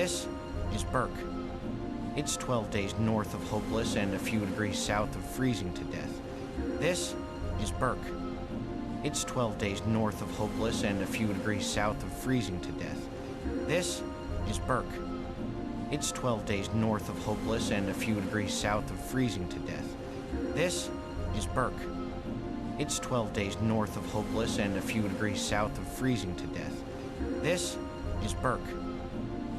This is Burke. It's 12 days north of hopeless and a few degrees south of freezing to death. This is Burke. It's 12 days north of hopeless and a few degrees south of freezing to death. This is Burke. It's 12 days north of hopeless and a few degrees south of freezing to death. This is Burke. It's 12 days north of hopeless and a few degrees south of freezing to death. This is Burke.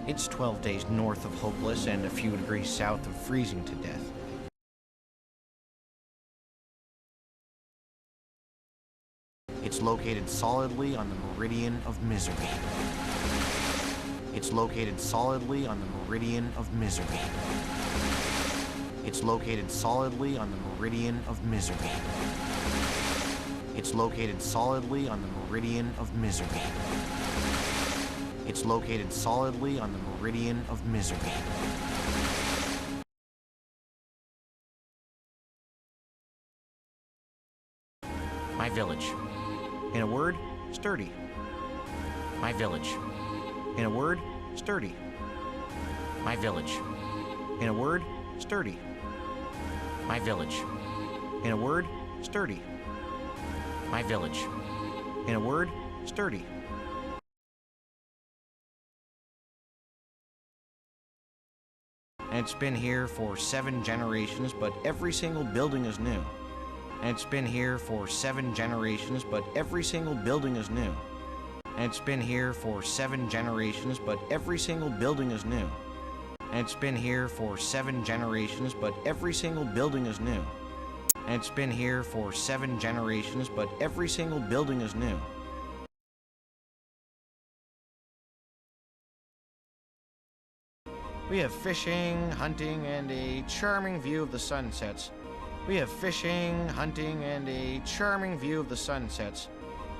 It's 12 days north of hopeless and a few degrees south of freezing to death. It's located solidly on the meridian of misery. It's located solidly on the meridian of misery. It's located solidly on the meridian of misery. It's located solidly on the meridian of misery. It's located solidly on the meridian of misery. My village. In a word, sturdy. My village. In a word, sturdy. My village. In a word, sturdy. My village. In a word, sturdy. My village. In a word, sturdy. And it's been here for 7 generations, but every single building is new. And it's been here for 7 generations, but every single building is new. And it's been here for 7 generations, but every single building is new. And it's been here for 7 generations, but every single building is new. And it's been here for 7 generations, but every single building is new. We have fishing, hunting, and a charming view of the sunsets. We have fishing, hunting, and a charming view of the sunsets.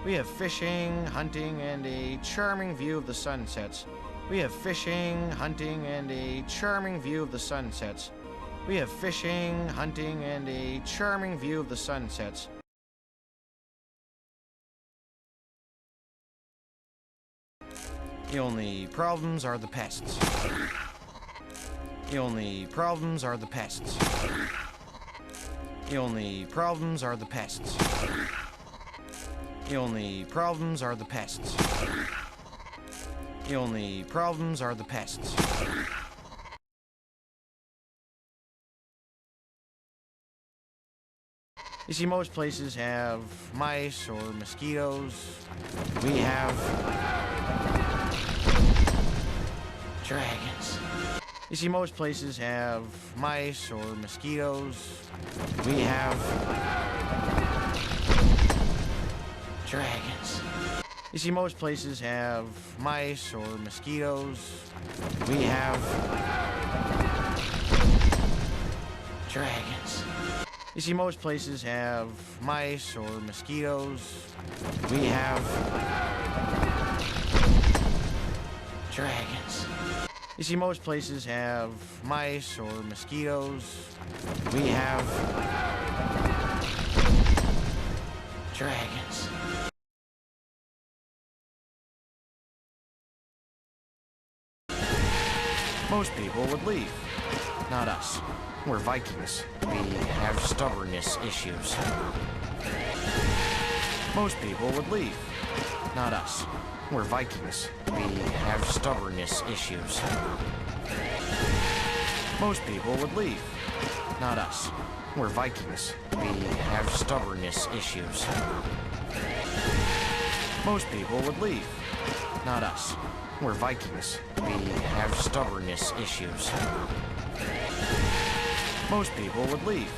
We have fishing, hunting, and a charming view of the sunsets. We have fishing, hunting, and a charming view of the sunsets. We have fishing, hunting, and a charming view of the sunsets. The only problems are the pests. The only problems are the pests. The only problems are the pests. The only problems are the pests. The only problems are the pests. You see, most places have mice or mosquitoes. We have dragons. You see, most places have mice or mosquitoes. We have dragons. You see, most places have mice or mosquitoes. We have dragons. You see, most places have mice or mosquitoes. We have dragons. You see, most places have mice or mosquitoes. We have dragons. Most people would leave. Not us. We're Vikings. We have stubbornness issues. Most people would leave. Not us. We're Vikings. We have stubbornness issues. Most people would leave. Not us. We're Vikings. We have stubbornness issues. Most people would leave. Not us. We're Vikings. We have stubbornness issues. Most people would leave.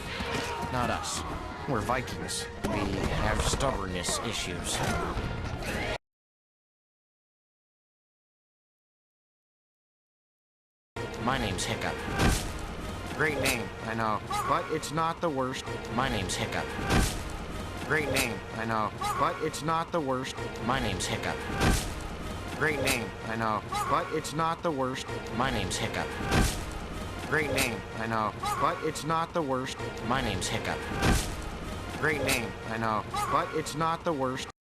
Not us. We're Vikings. We have stubbornness issues. My name's Hiccup. Great name, I know, but it's not the worst. My name's Hiccup. Great name, I know, but it's not the worst. My name's Hiccup. Great name, I know, but it's not the worst. My name's Hiccup. Great name, I know, but it's not the worst. My name's Hiccup. Great name, I know, but it's not the worst.